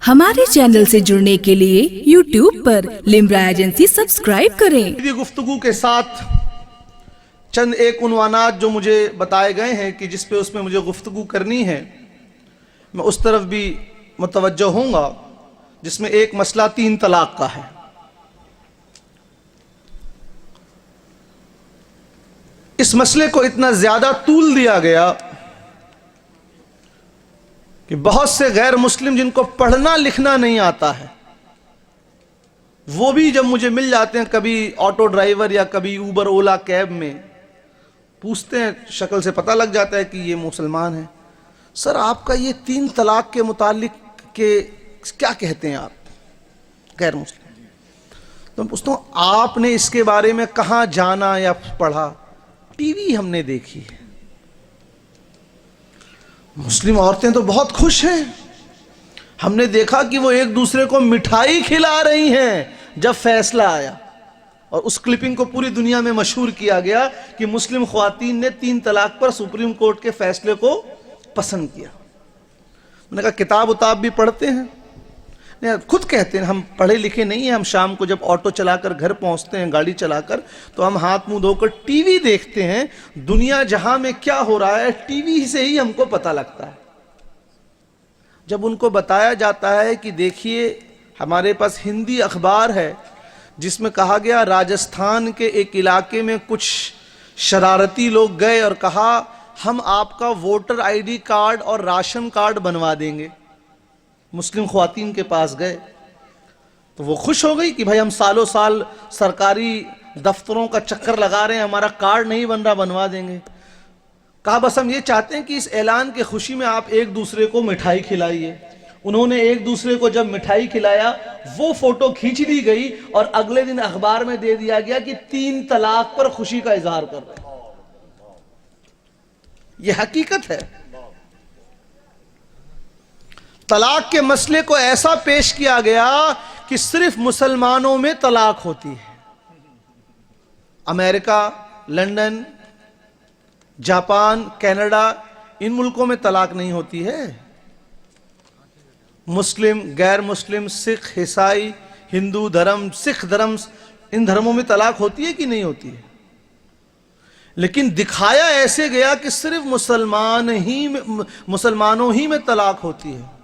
हमारे चैनल से जुड़ने के लिए YouTube पर लिम्रा एजेंसी सब्सक्राइब करें। मेरी गुफ्तगू के साथ चंद एक उन्वानात जो मुझे बताए गए हैं कि जिस पे उसमें मुझे गुफ्तगू करनी है, मैं उस तरफ भी मुतवज्जो होऊंगा, जिसमें एक मसला 3 तलाक का है। इस मसले को इतना ज़्यादा तूल दिया गया कि बहुत से गैर मुस्लिम जिनको पढ़ना लिखना नहीं आता है, वो भी जब मुझे मिल जाते हैं कभी ऑटो ड्राइवर या कभी ऊबर ओला कैब में, पूछते हैं, शक्ल से पता लग जाता है कि ये मुसलमान है। सर आपका ये 3 तलाक के मुतालिक के क्या कहते हैं आप गैर मुस्लिम? तो मैं पूछता हूँ आपने इसके बारे में कहाँ जाना या पढ़ा? टीवी हमने देखी है। मुस्लिम औरतें तो बहुत खुश हैं, हमने देखा कि वो एक दूसरे को मिठाई खिला रही हैं जब फैसला आया, और उस क्लिपिंग को पूरी दुनिया में मशहूर किया गया कि मुस्लिम ख्वातीन ने 3 तलाक पर सुप्रीम कोर्ट के फैसले को पसंद किया। मैंने कहा किताब उताब भी पढ़ते हैं? नहीं, खुद कहते हैं हम पढ़े लिखे नहीं हैं। हम शाम को जब ऑटो चलाकर घर पहुंचते हैं, गाड़ी चलाकर, तो हम हाथ मुंह धोकर टीवी देखते हैं। दुनिया जहां में क्या हो रहा है टीवी से ही हमको पता लगता है। जब उनको बताया जाता है कि देखिए हमारे पास हिंदी अखबार है जिसमें कहा गया राजस्थान के एक इलाके में कुछ शरारती लोग गए और कहा हम आपका वोटर आईडी कार्ड और राशन कार्ड बनवा देंगे। मुस्लिम ख्वातीन के पास गए तो वो खुश हो गई कि भाई हम सालों साल सरकारी दफ्तरों का चक्कर लगा रहे हैं, हमारा कार्ड नहीं बन रहा, बनवा देंगे। कहा बस हम ये चाहते हैं कि इस ऐलान के खुशी में आप एक दूसरे को मिठाई खिलाइए। उन्होंने एक दूसरे को जब मिठाई खिलाया, वो फोटो खींच ली गई और अगले दिन अखबार में दे दिया गया कि 3 तलाक पर खुशी का इजहार कर रहे हैं। यह हकीकत है। तलाक के मसले को ऐसा पेश किया गया कि सिर्फ मुसलमानों में तलाक होती है। अमेरिका, लंदन, जापान, कनाडा, इन मुल्कों में तलाक नहीं होती है। मुस्लिम, गैर मुस्लिम, सिख, ईसाई, हिंदू धर्म, सिख धर्म, इन धर्मों में तलाक होती है कि नहीं होती है? लेकिन दिखाया ऐसे गया कि सिर्फ मुसलमानों ही में तलाक होती है।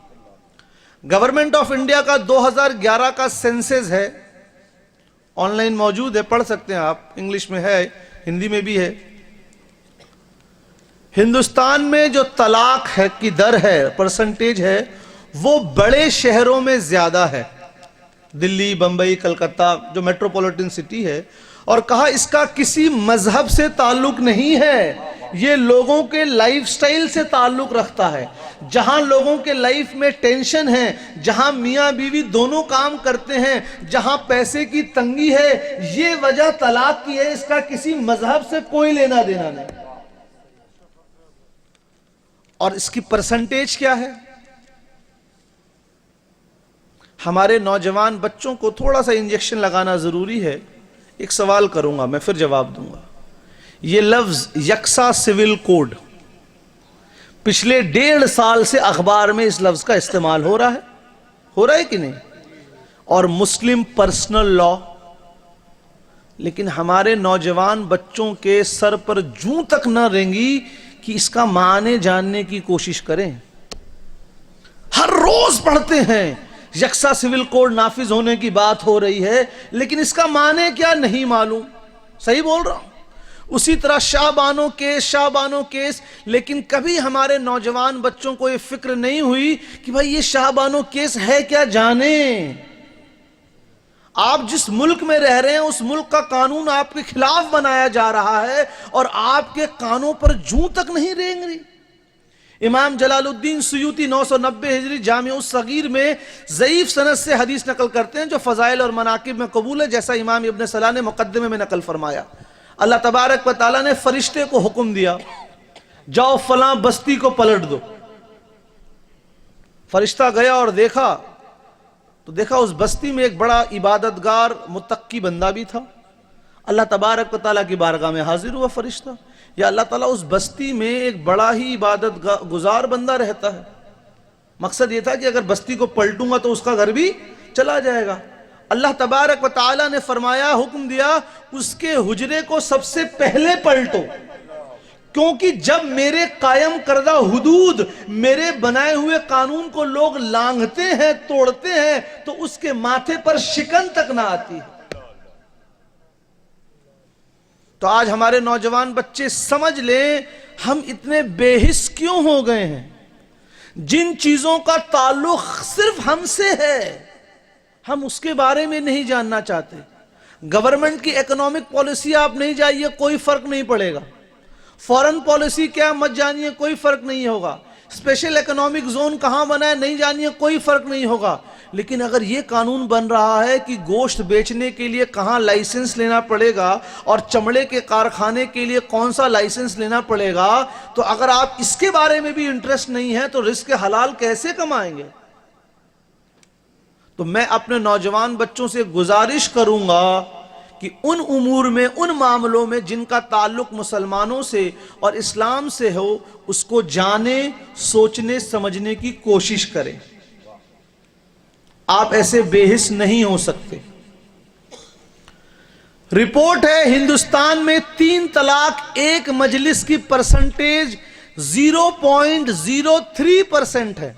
गवर्नमेंट ऑफ इंडिया का 2011 का सेंसस है, ऑनलाइन मौजूद है, पढ़ सकते हैं आप, इंग्लिश में है, हिंदी में भी है। हिंदुस्तान में जो तलाक है की दर है, परसेंटेज है, वो बड़े शहरों में ज्यादा है, दिल्ली, बंबई, कलकत्ता, जो मेट्रोपॉलिटन सिटी है। और कहा इसका किसी मजहब से ताल्लुक नहीं है, ये लोगों के लाइफस्टाइल से ताल्लुक रखता है। जहां लोगों के लाइफ में टेंशन है, जहां मियां बीवी दोनों काम करते हैं, जहां पैसे की तंगी है, ये वजह तलाक की है। इसका किसी मजहब से कोई लेना देना नहीं। और इसकी परसेंटेज क्या है? हमारे नौजवान बच्चों को थोड़ा सा इंजेक्शन लगाना जरूरी है। एक सवाल करूंगा मैं, फिर जवाब दूंगा। ये लफ्ज यकसा सिविल कोड, पिछले 1.5 साल से अखबार में इस लफ्ज का इस्तेमाल हो रहा है कि नहीं? और मुस्लिम पर्सनल लॉ, लेकिन हमारे नौजवान बच्चों के सर पर जूं तक न रेंगी कि इसका माने जानने की कोशिश करें। हर रोज पढ़ते हैं यकसा सिविल कोड नाफिज होने की बात हो रही है, लेकिन इसका माने क्या नहीं मालूम। सही बोल रहा हूं? उसी तरह शाहबानो केस, लेकिन कभी हमारे नौजवान बच्चों को यह फिक्र नहीं हुई कि भाई ये शाहबानो केस है क्या, जाने। आप जिस मुल्क में रह रहे हैं उस मुल्क का कानून आपके खिलाफ बनाया जा रहा है और आपके कानों पर जूं तक नहीं रेंग रही। इमाम जलालुद्दीन सुयूती 990 हिजरी जामिया उस सगीर में ज़ईफ सनद से हदीस नकल करते हैं जो फ़ज़ाइल और मनाकिब में कबूल है, जैसा इमाम इब्न सलाह ने मुक़द्दिमे में नकल फरमाया। अल्लाह तबारक व तआला ने फरिश्ते को हुक्म दिया, जाओ फलां बस्ती को पलट दो। फरिश्ता गया और देखा तो उस बस्ती में एक बड़ा इबादतगार मुत्तकी बंदा भी था। अल्लाह तबारक व तआला की बारगाह में हाजिर हुआ फरिश्ता, या अल्लाह ताला उस बस्ती में एक बड़ा ही इबादत गुजार बंदा रहता है, मकसद ये था कि अगर बस्ती को पलटूंगा तो उसका घर भी चला जाएगा। अल्लाह तबारक व तआला ने फरमाया, हुक्म दिया, उसके हुजरे को सबसे पहले पलटो, क्योंकि जब मेरे कायम करदा हुदूद, मेरे बनाए हुए कानून को लोग लांघते हैं, तोड़ते हैं, तो उसके माथे पर शिकन तक ना आती। तो आज हमारे नौजवान बच्चे समझ लें, हम इतने बेहिस क्यों हो गए हैं। जिन चीजों का ताल्लुक सिर्फ हमसे है, हम उसके बारे में नहीं जानना चाहते। गवर्नमेंट की इकोनॉमिक पॉलिसी आप नहीं जाइए, कोई फर्क नहीं पड़ेगा। फॉरेन पॉलिसी क्या मत जानिए, कोई फर्क नहीं होगा। स्पेशल इकोनॉमिक जोन कहां बना है नहीं जानिए, कोई फर्क नहीं होगा। लेकिन अगर यह कानून बन रहा है कि गोश्त बेचने के लिए कहां लाइसेंस लेना पड़ेगा और चमड़े के कारखाने के लिए कौन सा लाइसेंस लेना पड़ेगा, तो अगर आप इसके बारे में भी इंटरेस्ट नहीं है तो रिस्क हलाल कैसे कमाएंगे। तो मैं अपने नौजवान बच्चों से गुजारिश करूंगा कि उन उमूर में, उन मामलों में जिनका ताल्लुक मुसलमानों से और इस्लाम से हो, उसको जाने, सोचने समझने की कोशिश करें। आप ऐसे बेहिस नहीं हो सकते। रिपोर्ट है, हिंदुस्तान में 3 तलाक एक मजलिस की परसेंटेज 0.03% है।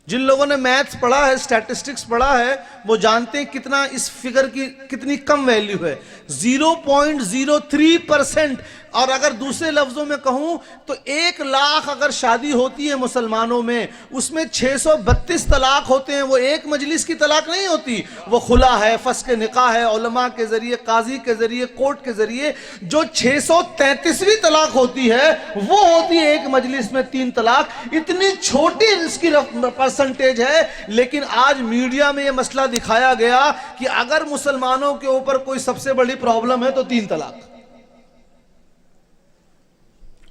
जिन लोगों ने मैथ्स पढ़ा है, स्टैटिस्टिक्स पढ़ा है, वो जानते हैं कितना इस फिगर की कितनी कम वैल्यू है, 0.03%। और अगर दूसरे लफ्जों में कहूं तो 1 लाख अगर शादी होती है मुसलमानों में, उसमें 632 तलाक होते हैं। वो एक मजलिस की तलाक नहीं होती, वो खुला है, फस्क निकाह है, उलमा के जरिए, काजी के जरिए, कोर्ट के जरिए। जो 633वीं तलाक होती है वो होती है एक मजलिस में 3 तलाक। इतनी छोटी इसकी परसेंटेज है, लेकिन आज मीडिया में यह मसला दिखाया गया कि अगर मुसलमानों के ऊपर कोई सबसे बड़ी प्रॉब्लम है तो 3 तलाक।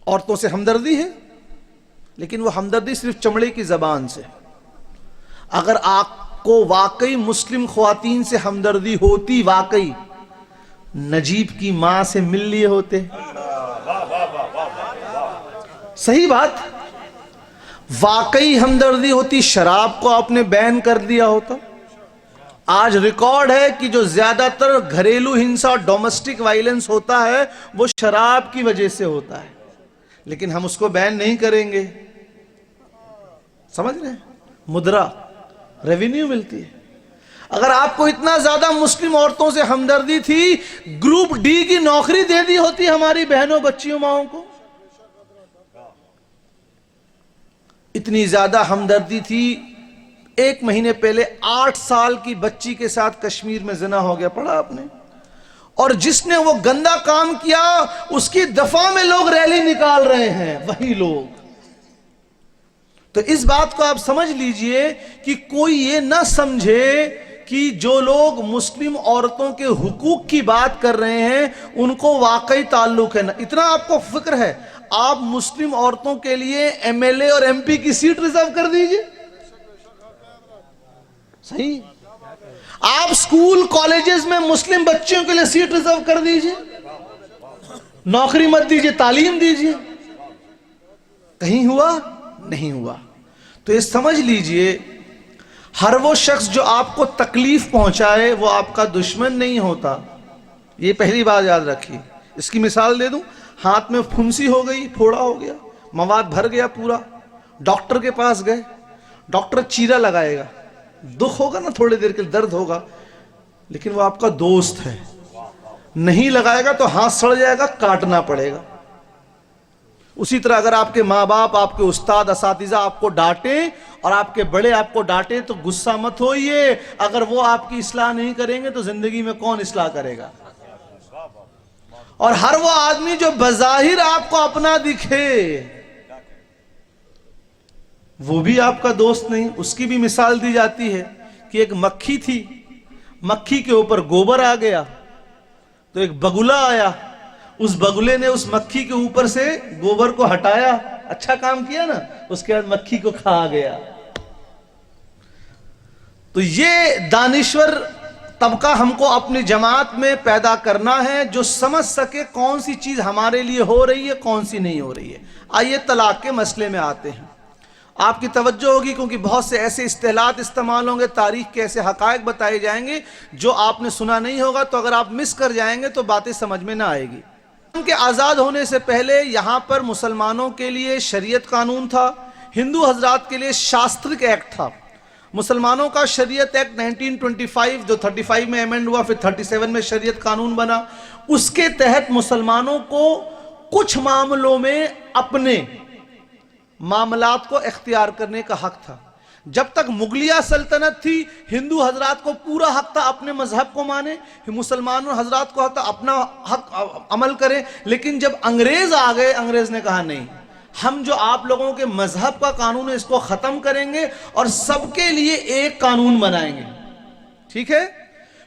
औरतों से हमदर्दी है, लेकिन वो हमदर्दी सिर्फ चमड़े की जबान से। अगर आपको वाकई मुस्लिम ख्वातीन से हमदर्दी होती, वाकई नजीब की मां से मिल लिए होते। सही बात, वाकई हमदर्दी होती, शराब को आपने बैन कर दिया होता। आज रिकॉर्ड है कि जो ज्यादातर घरेलू हिंसा और डोमेस्टिक वायलेंस होता है वो शराब की वजह से होता है, लेकिन हम उसको बैन नहीं करेंगे। समझ रहे हैं, मुद्रा, रेवेन्यू मिलती है। अगर आपको इतना ज्यादा मुस्लिम औरतों से हमदर्दी थी, ग्रुप डी की नौकरी दे दी होती हमारी बहनों, बच्चियों, माओं को। इतनी ज्यादा हमदर्दी थी, 1 महीने पहले 8 साल की बच्ची के साथ कश्मीर में जिना हो गया, पढ़ा आपने। और जिसने वो गंदा काम किया उसकी दफा में लोग रैली निकाल रहे हैं, वही लोग। तो इस बात को आप समझ लीजिए कि कोई ये ना समझे कि जो लोग मुस्लिम औरतों के हुकूक की बात कर रहे हैं उनको वाकई ताल्लुक है ना। इतना आपको फिक्र है, आप मुस्लिम औरतों के लिए एमएलए और एमपी की सीट रिजर्व कर दीजिए। सही, आप स्कूल कॉलेजेस में मुस्लिम बच्चियों के लिए सीट रिजर्व कर दीजिए, नौकरी मत दीजिए, तालीम दीजिए। कहीं हुआ? नहीं हुआ। तो ये समझ लीजिए, हर वो शख्स जो आपको तकलीफ पहुंचाए वो आपका दुश्मन नहीं होता। ये पहली बात याद रखिए। इसकी मिसाल दे दूं, हाथ में फुंसी हो गई, फोड़ा हो गया, मवाद भर गया पूरा, डॉक्टर के पास गए, डॉक्टर चीरा लगाएगा, दुख होगा ना, थोड़ी देर के लिए दर्द होगा, लेकिन वो आपका दोस्त है, नहीं लगाएगा तो हाथ सड़ जाएगा, काटना पड़ेगा। उसी तरह अगर आपके माँ बाप, आपके उस्ताद, असातिज़ा आपको डांटे और आपके बड़े आपको डांटे तो गुस्सा मत होइए। अगर वो आपकी इस्लाह नहीं करेंगे तो जिंदगी में कौन इस्लाह करेगा। और हर वो आदमी जो बज़ाहिर आपको अपना दिखे वो भी आपका दोस्त नहीं। उसकी भी मिसाल दी जाती है कि एक मक्खी थी, मक्खी के ऊपर गोबर आ गया तो एक बगुला आया, उस बगुले ने उस मक्खी के ऊपर से गोबर को हटाया, अच्छा काम किया ना, उसके बाद मक्खी को खा गया। तो ये दानिश्वर तबका हमको अपनी जमात में पैदा करना है जो समझ सके कौन सी चीज हमारे लिए हो रही है, कौन सी नहीं हो रही है। आइए तलाक के मसले में आते हैं। आपकी तवज्जो होगी, क्योंकि बहुत से ऐसे इस्तेलात इस्तेमाल होंगे, तारीख के ऐसे हकायक बताए जाएंगे जो आपने सुना नहीं होगा, तो अगर आप मिस कर जाएंगे तो बातें समझ में ना आएगी। उनके आज़ाद होने से पहले यहाँ पर मुसलमानों के लिए शरीयत कानून था, हिंदू हजरात के लिए शास्त्रिक एक्ट था। मुसलमानों का शरीयत एक्ट 1925 जो 35 में अमेंड हुआ, फिर 37 में शरीयत कानून बना। उसके तहत मुसलमानों को कुछ मामलों में अपने मामलात को इख्तियार करने का हक था। जब तक मुगलिया सल्तनत थी, हिंदू हजरात को पूरा हक था अपने मजहब को माने, मुसलमानों हजरात को हक था अपना हक अमल करें। लेकिन जब अंग्रेज आ गए, अंग्रेज ने कहा नहीं, हम जो आप लोगों के मजहब का कानून है इसको खत्म करेंगे और सबके लिए एक कानून बनाएंगे। ठीक है।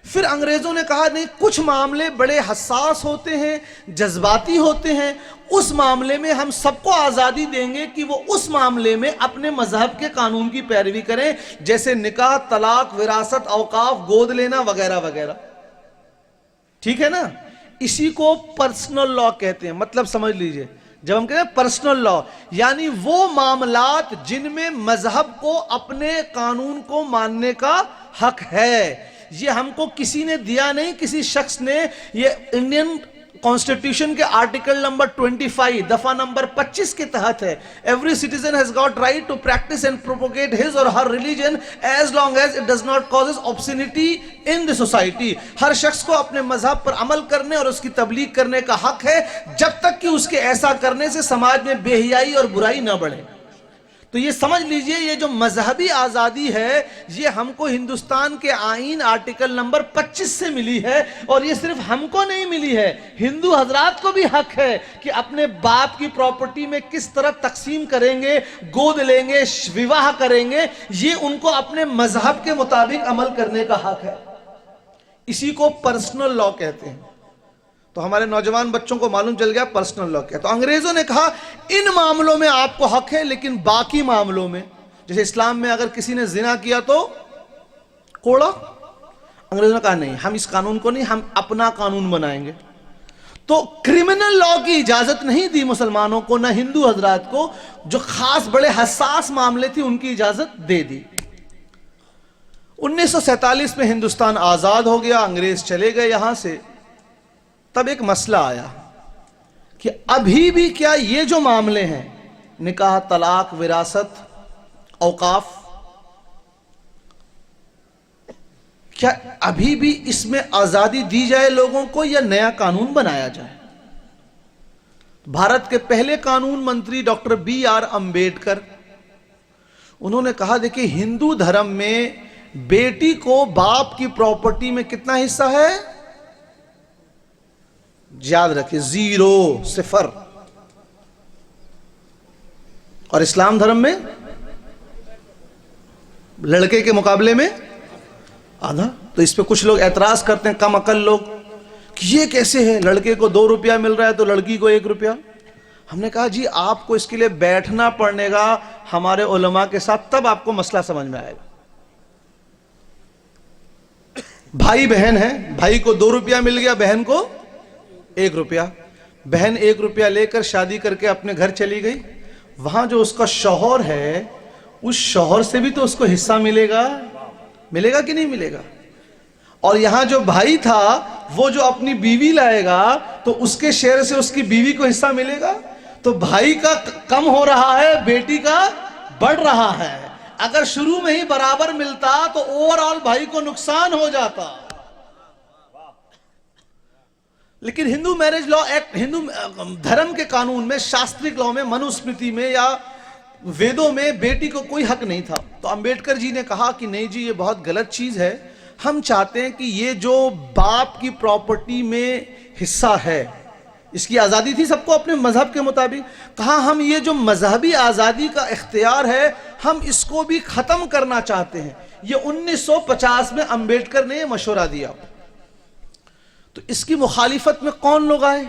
फिर अंग्रेजों ने कहा नहीं, कुछ मामले बड़े हसास होते हैं, जज्बाती होते हैं, उस मामले में हम सबको आज़ादी देंगे कि वो उस मामले में अपने मजहब के कानून की पैरवी करें, जैसे निकाह, तलाक, विरासत, औकाफ, गोद लेना वगैरह वगैरह। ठीक है ना। इसी को पर्सनल लॉ कहते हैं। मतलब समझ लीजिए, जब हम कहते हैं पर्सनल लॉ, यानी वो मामलात जिनमें मजहब को अपने कानून को मानने का हक है। ये हमको किसी ने दिया नहीं, किसी शख्स ने। ये इंडियन कॉन्स्टिट्यूशन के आर्टिकल नंबर 25 दफा नंबर 25 के तहत है। Every citizen has got right to practise and propagate his or her religion as long as it does not causes obscenity in the society. हर शख्स को अपने मजहब पर अमल करने और उसकी तबलीग करने का हक है, जब तक कि उसके ऐसा करने से समाज में बेहयाई और बुराई न बढ़े। तो ये समझ लीजिए, ये जो मजहबी आज़ादी है ये हमको हिंदुस्तान के आईन आर्टिकल नंबर 25 से मिली है। और ये सिर्फ हमको नहीं मिली है, हिंदू हजरात को भी हक है कि अपने बाप की प्रॉपर्टी में किस तरह तकसीम करेंगे, गोद लेंगे, विवाह करेंगे, ये उनको अपने मजहब के मुताबिक अमल करने का हक है। इसी को पर्सनल लॉ कहते हैं। तो हमारे नौजवान बच्चों को मालूम चल गया पर्सनल लॉ क्या। तो अंग्रेजों ने कहा इन मामलों में आपको हक है, लेकिन बाकी मामलों में, जैसे इस्लाम में अगर किसी ने जिना किया तो कोड़ा, अंग्रेजों ने कहा नहीं, हम इस कानून को नहीं, हम अपना कानून बनाएंगे। तो क्रिमिनल लॉ की इजाजत नहीं दी मुसलमानों को, ना हिंदू हजरात को। जो खास बड़े हसास मामले थे उनकी इजाजत दे दी। 1947 में हिंदुस्तान आजाद हो गया, अंग्रेज चले गए यहां से। तब एक मसला आया कि अभी भी क्या ये जो मामले हैं, निकाह, तलाक, विरासत, औकाफ, क्या अभी भी इसमें आजादी दी जाए लोगों को या नया कानून बनाया जाए। भारत के पहले कानून मंत्री डॉक्टर BR अंबेडकर, उन्होंने कहा देखिए, हिंदू धर्म में बेटी को बाप की प्रॉपर्टी में कितना हिस्सा है, याद रखिए 0, 0। और इस्लाम धर्म में लड़के के मुकाबले में आधा। तो इस पे कुछ लोग एतराज करते हैं, कम अकल लोग, कि ये कैसे है, लड़के को 2 रुपया मिल रहा है तो लड़की को 1 रुपया। हमने कहा जी आपको इसके लिए बैठना पड़ेगा हमारे उलमा के साथ, तब आपको मसला समझ में आएगा। भाई बहन है, भाई को 2 रुपया मिल गया, बहन को 1 रुपया। बहन 1 रुपया लेकर शादी करके अपने घर चली गई। वहां जो उसका शौहर है, उस शौहर से भी तो उसको हिस्सा मिलेगा, मिलेगा कि नहीं मिलेगा। और यहां जो भाई था वो जो अपनी बीवी लाएगा तो उसके शेयर से उसकी बीवी को हिस्सा मिलेगा। तो भाई का कम हो रहा है, बेटी का बढ़ रहा है। अगर शुरू में ही बराबर मिलता तो ओवरऑल भाई को नुकसान हो जाता। लेकिन Hindu marriage law act, Hindu धर्म के कानून में, शास्त्रिक लॉ में, मनुस्मृति में या वेदों में बेटी को कोई हक नहीं था। तो अंबेडकर जी ने कहा कि नहीं जी ये बहुत गलत चीज है, हम चाहते हैं कि ये जो बाप की प्रॉपर्टी में हिस्सा है, इसकी आज़ादी थी सबको अपने मजहब के मुताबिक। कहा हम ये जो मजहबी आज़ादी का इख्तियार है, हम इसको भी ख़त्म करना चाहते हैं। ये 1950 में अंबेडकर ने मशवरा दिया। तो इसकी मुखालिफत में कौन लोग आए?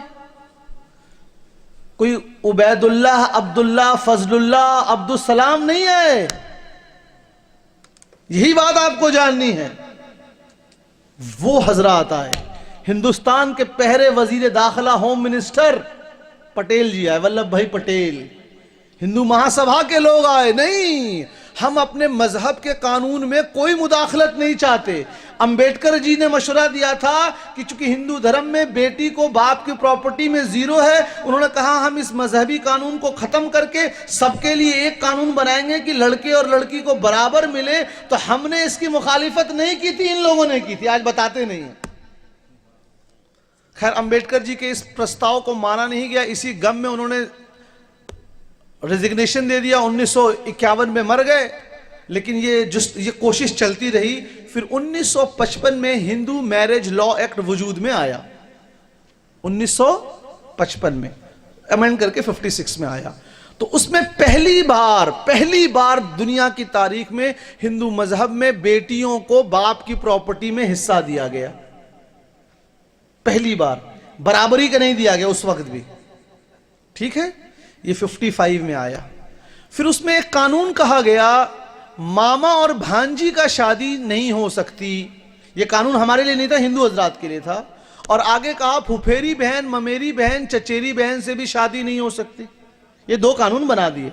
कोई उबैदुल्लाह, अब्दुल्लाह, फजलुल्लाह, अब्दुल-सलाम नहीं आए। यही बात आपको जाननी है। वो हजरात आए, हिंदुस्तान के पहले वजीर दाखिला, होम मिनिस्टर पटेल जी आए, वल्लभ भाई पटेल। हिंदू महासभा के लोग आए, नहीं, हम अपने मजहब के कानून में कोई मुदाखलत नहीं चाहते। अंबेडकर जी ने मशवरा दिया था कि चूंकि हिंदू धर्म में बेटी को बाप की प्रॉपर्टी में जीरो है, उन्होंने कहा हम इस मजहबी कानून को खत्म करके सबके लिए एक कानून बनाएंगे कि लड़के और लड़की को बराबर मिले। तो हमने इसकी मुखालिफत नहीं की थी, इन लोगों ने की थी, आज बताते नहीं है। खैर, अंबेडकर जी के इस प्रस्ताव को माना नहीं गया, इसी गम में उन्होंने रेजिग्नेशन दे दिया, 1951 में मर गए। लेकिन ये कोशिश चलती रही। फिर 1955 में हिंदू मैरिज लॉ एक्ट वजूद में आया, 1955 में अमेंड करके 56 में आया। तो उसमें पहली बार दुनिया की तारीख में हिंदू मजहब में बेटियों को बाप की प्रॉपर्टी में हिस्सा दिया गया। पहली बार बराबरी का नहीं दिया गया उस वक्त भी, ठीक है। ये 55 में आया। फिर उसमें एक कानून कहा गया, मामा और भांजी का शादी नहीं हो सकती। ये कानून हमारे लिए नहीं था, हिंदू हजरात के लिए था। और आगे कहा फुफेरी बहन, ममेरी बहन, चचेरी बहन से भी शादी नहीं हो सकती। ये 2 कानून बना दिए।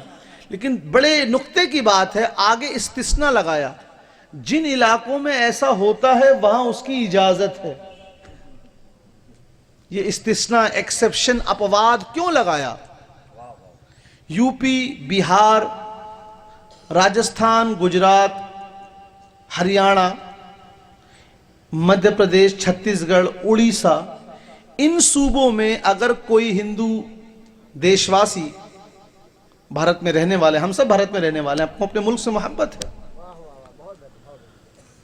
लेकिन बड़े नुक्ते की बात है, आगे इस्तिस्ना लगाया, जिन इलाकों में ऐसा होता है वहां उसकी इजाजत है। ये इस्तिस्ना, एक्सेप्शन, अपवाद क्यों लगाया? यूपी, बिहार, राजस्थान, गुजरात, हरियाणा, मध्य प्रदेश, छत्तीसगढ़, उड़ीसा, इन सूबों में अगर कोई हिंदू देशवासी, भारत में रहने वाले, हम सब भारत में रहने वाले हैं, आपको अपने मुल्क से मोहब्बत है,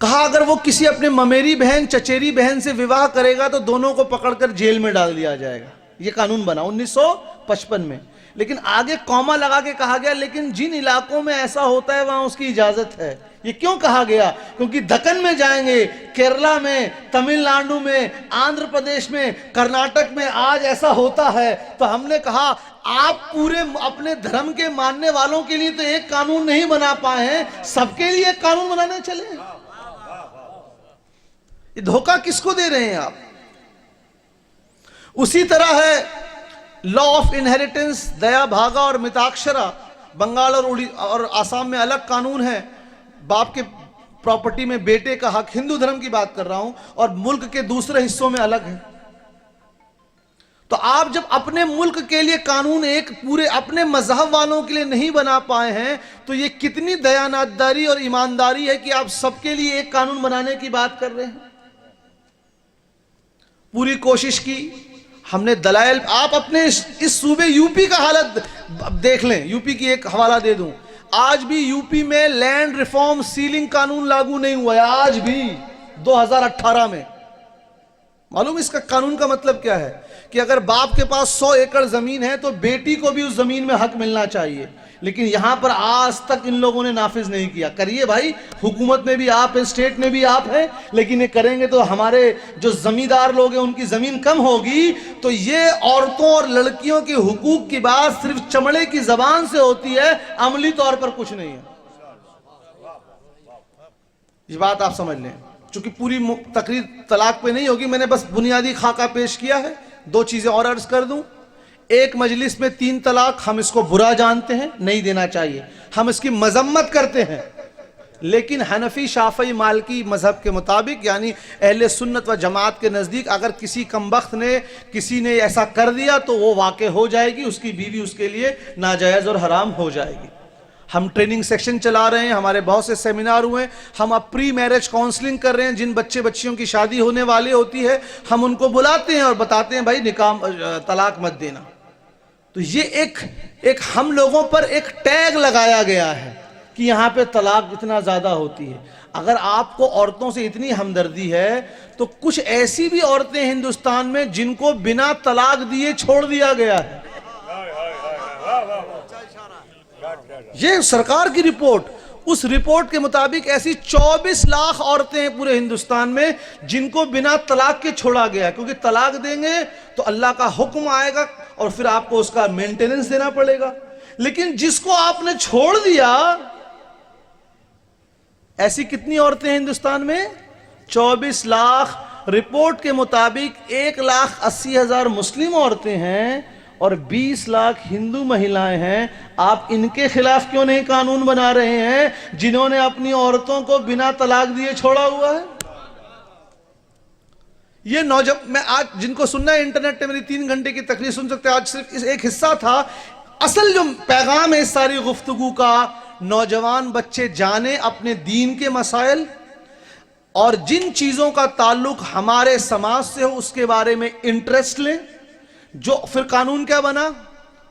कहा अगर वो किसी अपने ममेरी बहन, चचेरी बहन से विवाह करेगा तो दोनों को पकड़कर जेल में डाल दिया जाएगा। ये कानून बना 1955 में। लेकिन आगे कॉमा लगा के कहा गया लेकिन जिन इलाकों में ऐसा होता है वहां उसकी इजाजत है। ये क्यों कहा गया? क्योंकि दक्कन में जाएंगे, केरला में, तमिलनाडु में, आंध्र प्रदेश में, कर्नाटक में आज ऐसा होता है। तो हमने कहा आप पूरे अपने धर्म के मानने वालों के लिए तो एक कानून नहीं बना पाए हैं, सबके लिए एक कानून बनाने चले। ये धोखा किसको दे रहे हैं आप? उसी तरह है लॉ ऑफ इनहेरिटेंस, दया भागा और मिताक्षरा, बंगाल और आसाम में अलग कानून है। बाप के प्रॉपर्टी में बेटे का हक, हिंदू धर्म की बात कर रहा हूं, और मुल्क के दूसरे हिस्सों में अलग है। तो आप जब अपने मुल्क के लिए कानून एक पूरे अपने मजहब वालों के लिए नहीं बना पाए हैं तो ये कितनी दयानतदारी और ईमानदारी है कि आप सबके लिए एक कानून बनाने की बात कर रहे हैं। पूरी कोशिश की हमने, दलाइल, आप अपने इस सूबे यूपी का हालत देख लें। यूपी की एक हवाला दे दूं, आज भी यूपी में लैंड रिफॉर्म सीलिंग कानून लागू नहीं हुआ है, आज भी 2018 में। मालूम इसका कानून का मतलब क्या है? कि अगर बाप के पास 100 एकड़ जमीन है तो बेटी को भी उस जमीन में हक मिलना चाहिए। लेकिन यहां पर आज तक इन लोगों ने नाफिज नहीं किया। करिए भाई, हुकूमत में भी आप हैं, स्टेट में भी आप हैं, लेकिन ये करेंगे तो हमारे जो जमींदार लोग हैं उनकी जमीन कम होगी। तो ये औरतों और लड़कियों के हुकूक की बात सिर्फ चमड़े की जबान से होती है, अमली तौर पर कुछ नहीं है। ये बात आप समझ लें। चूंकि पूरी तकरीर तलाक पे नहीं होगी, मैंने बस बुनियादी खाका पेश किया है। 2 चीजें और अर्ज कर दूं। एक मजलिस में 3 तलाक, हम इसको बुरा जानते हैं, नहीं देना चाहिए, हम इसकी मजम्मत करते हैं। लेकिन हनफी, शाफई, मालकी मजहब के मुताबिक, यानी अहले सुन्नत व जमात के नज़दीक अगर किसी ने ऐसा कर दिया तो वो वाक़े हो जाएगी, उसकी बीवी उसके लिए नाजायज़ और हराम हो जाएगी। हम ट्रेनिंग सेक्शन चला रहे हैं, हमारे बहुत से सेमिनार हुए, हम अब प्री मैरिज काउंसलिंग कर रहे हैं। जिन बच्चे बच्चियों की शादी होने वाली होती है हम उनको बुलाते हैं और बताते हैं भाई निकाह तलाक मत देना। तो ये एक हम लोगों पर एक टैग लगाया गया है कि यहाँ पे तलाक इतना ज़्यादा होती है। अगर आपको औरतों से इतनी हमदर्दी है तो कुछ ऐसी भी औरतें हिंदुस्तान में जिनको बिना तलाक दिए छोड़ दिया गया है। ये सरकार की रिपोर्ट, उस रिपोर्ट के मुताबिक ऐसी 24 लाख औरतें हैं पूरे हिंदुस्तान में जिनको बिना तलाक के छोड़ा गया। क्योंकि तलाक देंगे तो अल्लाह का हुक्म आएगा और फिर आपको उसका मेंटेनेंस देना पड़ेगा। लेकिन जिसको आपने छोड़ दिया, ऐसी कितनी औरतें हैं हिंदुस्तान में? 24 लाख। रिपोर्ट के मुताबिक 1,80,000 मुस्लिम औरतें हैं और 20 लाख हिंदू महिलाएं हैं, आप इनके खिलाफ क्यों नहीं कानून बना रहे हैं जिन्होंने अपनी औरतों को बिना तलाक दिए छोड़ा हुआ है? ये नौजवान, मैं आज जिनको सुनना है इंटरनेट पे मेरी 3 घंटे की तकरीर सुन सकते हैं। आज सिर्फ इस एक हिस्सा था। असल जो पैगाम है इस सारी गुफ्तगू का, नौजवान बच्चे जाने अपने दीन के मसाइल और जिन चीजों का ताल्लुक हमारे समाज से हो उसके बारे में इंटरेस्ट लें। जो फिर कानून क्या बना?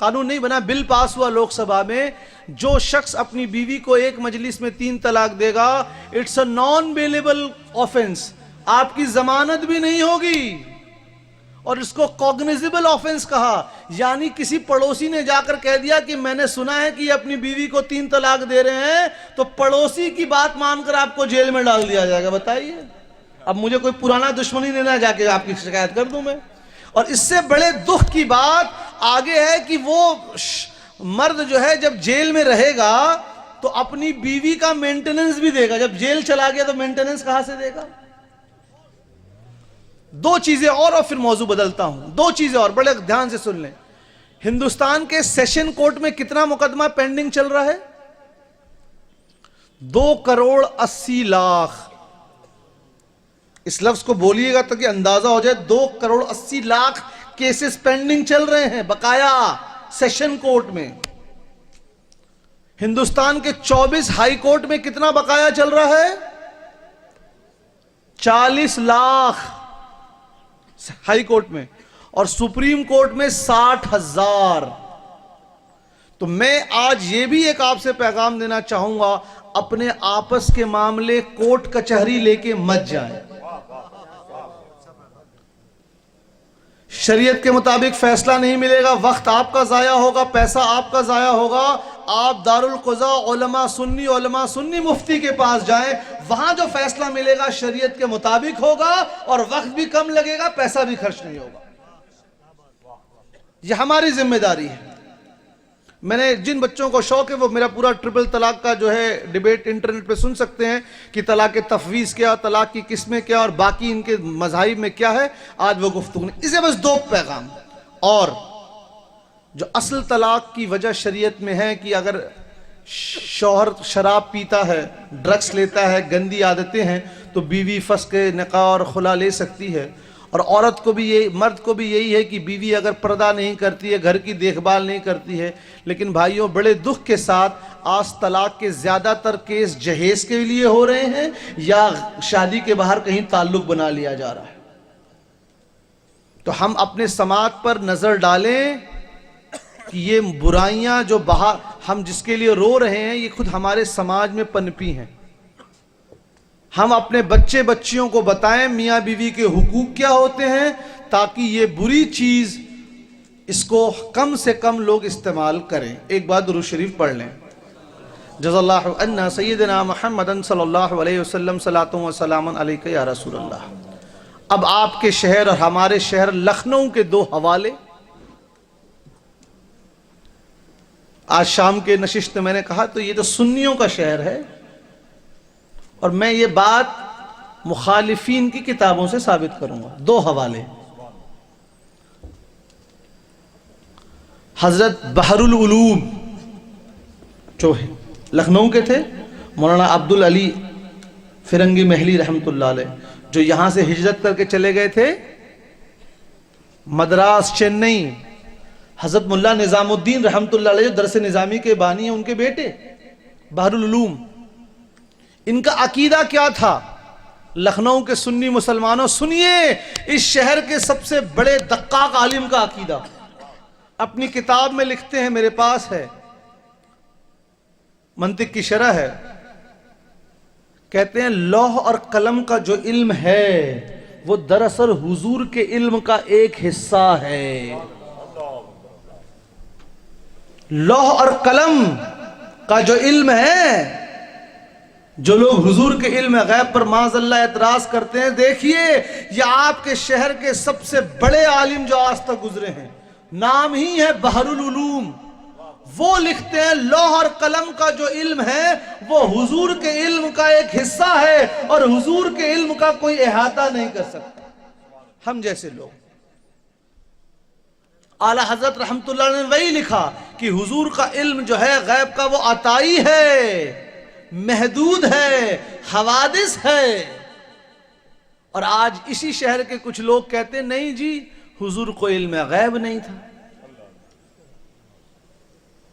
कानून नहीं बना, बिल पास हुआ लोकसभा में, जो शख्स अपनी बीवी को एक मजलिस में 3 तलाक देगा, it's a non bailable offence, आपकी जमानत भी नहीं होगी, और इसको कॉग्निजेबल ऑफेंस कहा। यानी किसी पड़ोसी ने जाकर कह दिया कि मैंने सुना है कि अपनी बीवी को 3 तलाक दे रहे हैं, तो पड़ोसी की बात मानकर आपको जेल में डाल दिया जाएगा। बताइए, अब मुझे कोई पुराना दुश्मनी देना, जाके आपकी शिकायत कर दूं मैं। और इससे बड़े दुख की बात आगे है कि वो मर्द जो है जब जेल में रहेगा तो अपनी बीवी का मेंटेनेंस भी देगा। जब जेल चला गया तो मेंटेनेंस कहां से देगा? 2 चीजें और फिर मौजू बदलता हूं। 2 चीजें और बड़े ध्यान से सुन लें। हिंदुस्तान के सेशन कोर्ट में कितना मुकदमा पेंडिंग चल रहा है? 2 करोड़ 80 लाख। इस लफ्ज को बोलिएगा ताकि अंदाजा हो जाए। 2 करोड़ 80 लाख केसेस पेंडिंग चल रहे हैं बकाया सेशन कोर्ट में। हिंदुस्तान के 24 हाई कोर्ट में कितना बकाया चल रहा है? 40 लाख हाई कोर्ट में, और सुप्रीम कोर्ट में 60,000। तो मैं आज ये भी एक आपसे पैगाम देना चाहूंगा, अपने आपस के मामले कोर्ट कचहरी लेके मत जाएं। शरीयत के मुताबिक फैसला नहीं मिलेगा, वक्त आपका जाया होगा, पैसा आपका जाया होगा। आप दारुल क़ुज़ा उलमा सुन्नी मुफ्ती के पास जाएं, वहां जो फैसला मिलेगा शरीयत के मुताबिक होगा और वक्त भी कम लगेगा, पैसा भी खर्च नहीं होगा। यह हमारी जिम्मेदारी है। मैंने जिन बच्चों को शौक है वो मेरा पूरा ट्रिपल तलाक का जो है डिबेट इंटरनेट पे सुन सकते हैं कि तलाक के तफवीज क्या, तलाक की किस्में क्या और बाकी इनके मज़ाहिब में क्या है। आज वो गुफ्तगू नहीं, इसे बस 2 पैगाम। और जो असल तलाक की वजह शरीयत में है कि अगर शौहर शराब पीता है, ड्रग्स लेता है, गंदी आदतें हैं, तो बीवी फस्क निकाह और खुला ले सकती है। और औरत को भी यही, मर्द को भी यही है कि बीवी अगर पर्दा नहीं करती है, घर की देखभाल नहीं करती है। लेकिन भाइयों, बड़े दुख के साथ आज तलाक के ज़्यादातर केस जहेज के लिए हो रहे हैं या शादी के बाहर कहीं ताल्लुक बना लिया जा रहा है। तो हम अपने समाज पर नज़र डालें कि ये बुराइयां जो बाहर हम जिसके लिए रो रहे हैं, ये खुद हमारे समाज में पनपी हैं। हम अपने बच्चे बच्चियों को बताएं मियाँ बीवी के हुकूक क्या होते हैं, ताकि ये बुरी चीज़ इसको कम से कम लोग इस्तेमाल करें। एक बार दुरूद शरीफ पढ़ लें। जज़ल्लाहु अन्ना सय्यदना मुहम्मदन सल्लल्लाहु अलैहि वसल्लम सलातु व सलामन अलैका या रसूलल्लाह। अब आपके शहर और हमारे शहर लखनऊ के 2 हवाले। आज शाम के नशिस्त मैंने कहा तो ये तो सुन्नियों का शहर है, और मैं ये बात मुखालिफीन की किताबों से साबित करूंगा। 2 हवाले। हजरत बहरुल उलूम जो लखनऊ के थे, मौलाना अब्दुल अली फिरंगी महली रहमतुल्लाह अलैह, जो यहां से हिजरत करके चले गए थे मद्रास चेन्नई। हजरत मुल्ला निजामुद्दीन रहमतुल्लाह अलैह जो दरस निजामी के बानी हैं, उनके बेटे बहरुल उलूम। इनका अकीदा क्या था? लखनऊ के सुन्नी मुसलमानों सुनिए, इस शहर के सबसे बड़े दक्काक आलिम का अकीदा अपनी किताब में लिखते हैं, मेरे पास है, मंतिक की शरह है। कहते हैं लौह और कलम का जो इल्म है वो दरअसल हुजूर के इल्म का एक हिस्सा है। लौह और कलम का जो इल्म है, जो लोग हुजूर के इल्म गैब पर माज़अल्लाह एतराज करते हैं, देखिए ये आपके शहर के सबसे बड़े आलिम जो आज तक गुजरे हैं, नाम ही है बहरुल उलूम। वो लिखते हैं लौह और कलम का जो इल्म है वो हुजूर के इल्म का एक हिस्सा है और हुजूर के इल्म का कोई इहाता नहीं कर सकता हम जैसे लोग। आला हजरत रहमतुल्लाह ने वही लिखा कि हुजूर का इल्म जो है गैब का वो अताई है, महदूद है, हवादिस है। और आज इसी शहर के कुछ लोग कहते नहीं जी हुजूर को इल्म गैब नहीं था।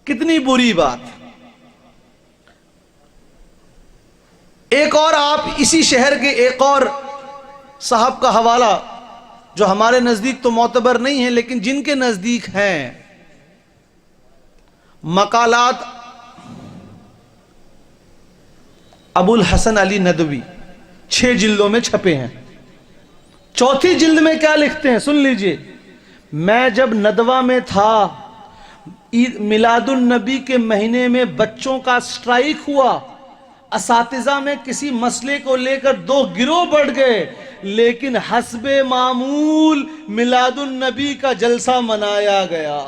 कितनी बुरी बात। एक और आप इसी शहर के एक और साहब का हवाला जो हमारे नजदीक तो मोतबर नहीं है लेकिन जिनके नजदीक हैं, मकालात अबुल हसन अली नदवी 6 जिल्दों में छपे हैं। चौथी जिल्द में क्या लिखते हैं सुन लीजिए। मैं जब नदवा में था, मिलादुन नबी के महीने में बच्चों का स्ट्राइक हुआ, असातिज़ा में किसी मसले को लेकर 2 गिरोह बढ़ गए, लेकिन हस्बे मामूल मिलादुन नबी का जलसा मनाया गया।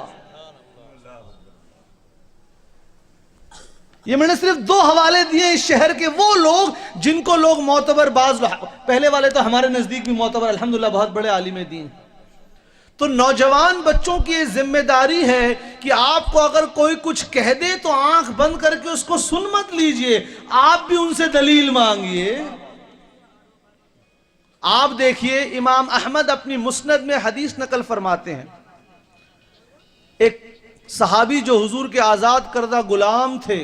ये मैंने सिर्फ 2 हवाले दिए इस शहर के, वो लोग जिनको लोग मोतबर बाज, पहले वाले तो हमारे नजदीक भी मोतबर अल्हम्दुलिल्लाह बहुत बड़े आलिम दीन। तो नौजवान बच्चों की ये जिम्मेदारी है कि आपको अगर कोई कुछ कह दे तो आंख बंद करके उसको सुन मत लीजिए, आप भी उनसे दलील मांगिए। आप देखिए इमाम अहमद अपनी मुस्नद में हदीस नकल फरमाते हैं, एक सहाबी जो हुजूर के आजाद करदा गुलाम थे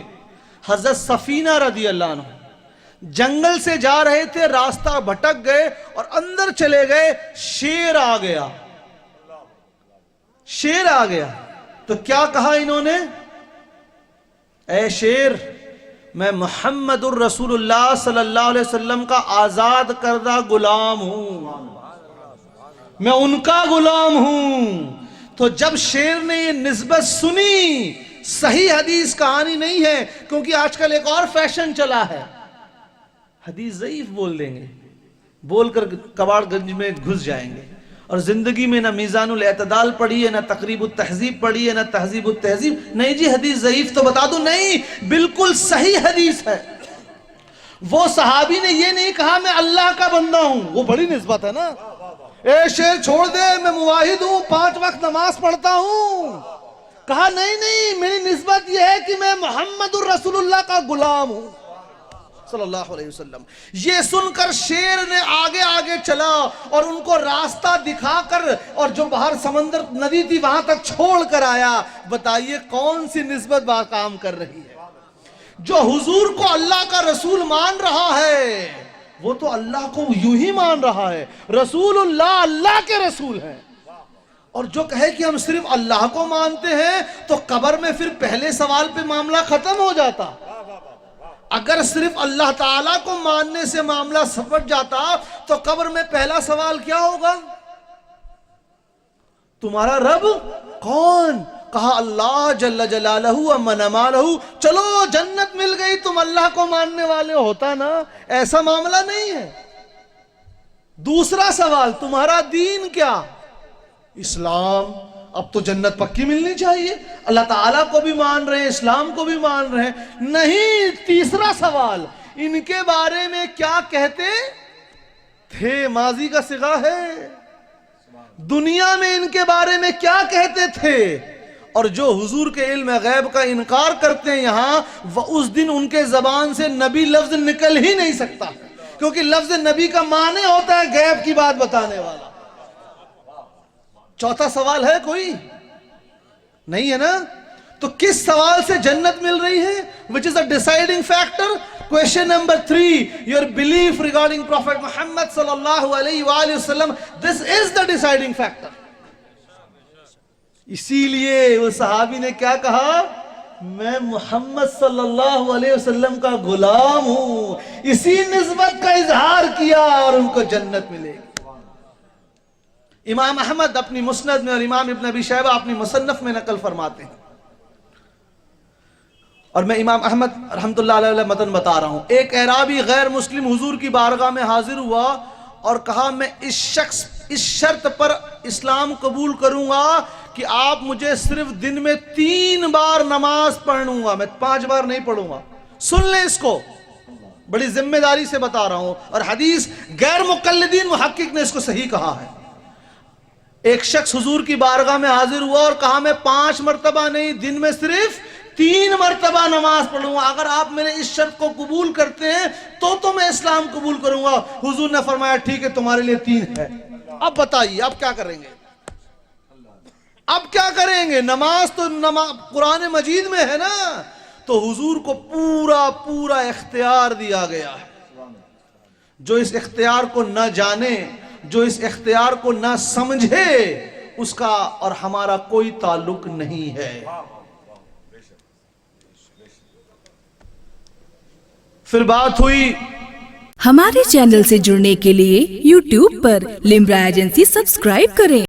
हजरत सफीना रदी अल्लाह अन्हु, जंगल से जा रहे थे, रास्ता भटक गए और अंदर चले गए, शेर आ गया। शेर आ गया तो क्या कहा इन्होंने, ऐ शेर मैं मुहम्मदुर रसूलुल्लाह सल्लल्लाहु अलैहि वसल्लम का आजाद करदा गुलाम हूं, मैं उनका गुलाम हूं। तो जब शेर ने ये निस्बत सुनी, सही हदीस कहानी नहीं है, क्योंकि आजकल एक और फैशन चला है, हदीस ज़ईफ बोल देंगे, बोलकर कबाड़गंज में घुस जाएंगे और जिंदगी में ना मीज़ानुल एतदाल पढ़ी है, ना तकरीबुत तहजीब पढ़ी है, ना तहजीबुत तहजीब। नहीं जी हदीस ज़ईफ तो बता दो, नहीं बिल्कुल सही हदीस है। वो सहाबी ने ये नहीं कहा मैं अल्लाह का बंदा हूं, वो बड़ी निस्बत है ना। ए शेर छोड़ दे, मैं मुवाहिद हूं, 5 वक्त नमाज पढ़ता हूं। कहा नहीं नहीं, मेरी निस्बत यह है कि मैं मुहम्मदुर रसूलुल्लाह का गुलाम हूं सल्लल्लाहु अलैहि वसल्लम। ये सुनकर शेर ने आगे आगे चला और उनको रास्ता दिखाकर और जो बाहर समंदर नदी थी वहां तक छोड़ कर आया। बताइए कौन सी निस्बत काम कर रही है। जो हुजूर को अल्लाह का रसूल मान रहा है वो तो अल्लाह को यूं ही मान रहा है, रसूलुल्लाह अल्लाह के रसूल हैं। और जो कहे कि हम सिर्फ अल्लाह को मानते हैं तो कब्र में फिर पहले सवाल पे मामला खत्म हो जाता। अगर सिर्फ अल्लाह ताला को मानने से मामला सपट जाता तो कब्र में पहला सवाल क्या होगा, तुम्हारा रब कौन? कहा अल्लाह जल्ल जलालहू व मनमालहू, चलो जन्नत मिल गई, तुम अल्लाह को मानने वाले होता ना। ऐसा मामला नहीं है। दूसरा सवाल, तुम्हारा दीन क्या? इस्लाम। अब तो जन्नत पक्की मिलनी चाहिए, अल्लाह ताला को भी मान रहे हैं, इस्लाम को भी मान रहे हैं। नहीं, तीसरा सवाल, इनके बारे में क्या कहते थे? माजी का सिगा है, दुनिया में इनके बारे में क्या कहते थे? और जो हुजूर के इल्म गैब का इनकार करते हैं यहां, वह उस दिन उनके जबान से नबी लफ्ज निकल ही नहीं सकता, क्योंकि लफ्ज नबी का माने होता है गैब की बात बताने वाला। चौथा सवाल है कोई? नहीं है ना। तो किस सवाल से जन्नत मिल रही है? Which is a deciding factor. Question number 3, your belief regarding prophet Muhammad सल्लल्लाहु अलैहि वसल्लम, this is the deciding factor. इसीलिए वो सहाबी ने क्या कहा, मैं मोहम्मद सल्लल्लाहु अलैहि वसल्लम का गुलाम हूं। इसी निस्बत का इजहार किया और उनको जन्नत मिलेगी। इमाम अहमद अपनी मुस्नद में और इमाम इब्न अबी शैबा अपनी मुसन्नफ में नकल फरमाते हैं, और मैं इमाम अहमद रहमतुल्लाह अलैह मतन बता रहा हूं। एक एराबी गैर मुस्लिम हुजूर की बारगाह में हाजिर हुआ और कहा, मैं इस शर्त पर इस्लाम कबूल करूंगा कि आप मुझे सिर्फ दिन में 3 बार नमाज पढ़ूंगा, मैं 5 बार नहीं पढ़ूंगा। सुन ले इसको, बड़ी जिम्मेदारी से बता रहा हूं, और हदीस गैर मुकल्लिदीन मुहक्किक ने इसको सही कहा है। एक शख्स हुजूर की बारगाह में हाजिर हुआ और कहा मैं 5 मरतबा नहीं, दिन में सिर्फ 3 मरतबा नमाज पढ़ूंगा, अगर आप मेरे इस शर्त को कबूल करते हैं तो मैं इस्लाम कबूल करूंगा। हुजूर ने फरमाया ठीक है, तुम्हारे लिए 3 है। अब बताइए अब क्या करेंगे, अब क्या करेंगे? नमाज तो कुरान मजीद में है ना। तो हुजूर को पूरा पूरा इख्तियार दिया गया है। जो इस इख्तियार को न जाने, जो इस इख्तियार को न समझे, उसका और हमारा कोई ताल्लुक नहीं है। फिर बात हुई, हमारे चैनल से जुड़ने के लिए YouTube पर लिम्रा एजेंसी सब्सक्राइब करें।